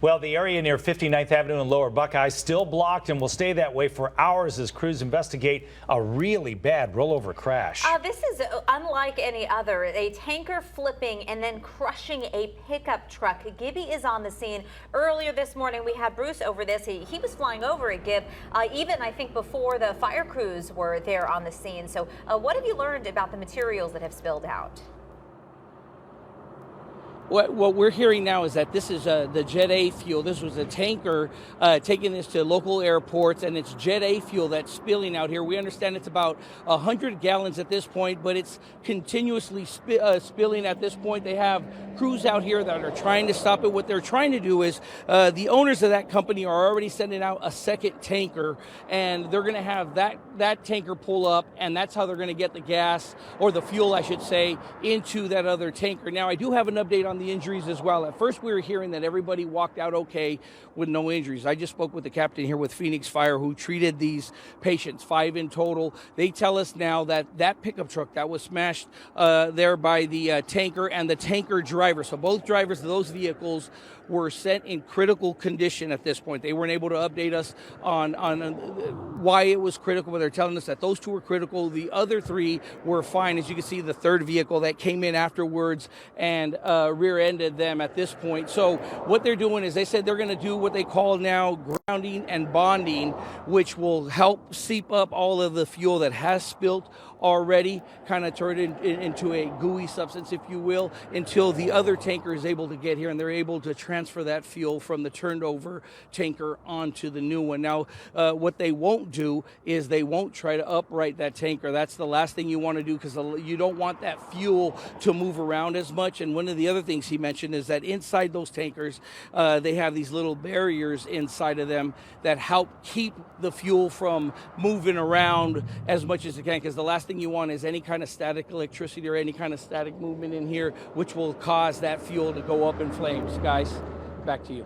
Well, the area near 59th Avenue and Lower Buckeye still blocked and will stay that way for hours as crews investigate a really bad rollover crash. This is unlike any other. A tanker flipping and then crushing a pickup truck. Gibby is on the scene. Earlier this morning, we had Bruce over this. He was flying over it, Gib, even I think before the fire crews were there on the scene. So what have you learned about the materials that have spilled out? What we're hearing now is that this is the Jet A fuel. This was a tanker taking this to local airports, and it's Jet A fuel that's spilling out here. We understand it's about 100 gallons at this point, but it's continuously spilling at this point. They have crews out here that are trying to stop it. What they're trying to do is the owners of that company are already sending out a second tanker, and they're going to have that tanker pull up, and that's how they're going to get the gas, or the fuel, I should say, into that other tanker. Now, I do have an update on the injuries as well. At first, we were hearing that everybody walked out okay with no injuries. I just spoke with the captain here with Phoenix Fire who treated these patients, 5 in total. They tell us now that that pickup truck that was smashed there by the tanker and the tanker driver, so both drivers of those vehicles were sent in critical condition at this point. They weren't able to update us on why it was critical, but they're telling us that those 2 were critical. The other 3 were fine. As you can see, the third vehicle that came in afterwards and rear-ended them at this point. So what they're doing is they said they're going to do what they call now grounding and bonding, which will help seep up all of the fuel that has spilled already, kind of turn it into a gooey substance, if you will, until the other tanker is able to get here and they're able to transfer that fuel from the turned over tanker onto the new one. Now, what they won't do is they won't try to upright that tanker. That's the last thing you want to do, because you don't want that fuel to move around as much. And one of the other things he mentioned is that inside those tankers, they have these little barriers inside of them that help keep the fuel from moving around as much as it can, because the last thing you want is any kind of static electricity or any kind of static movement in here, which will cause that fuel to go up in flames. Guys, back to you.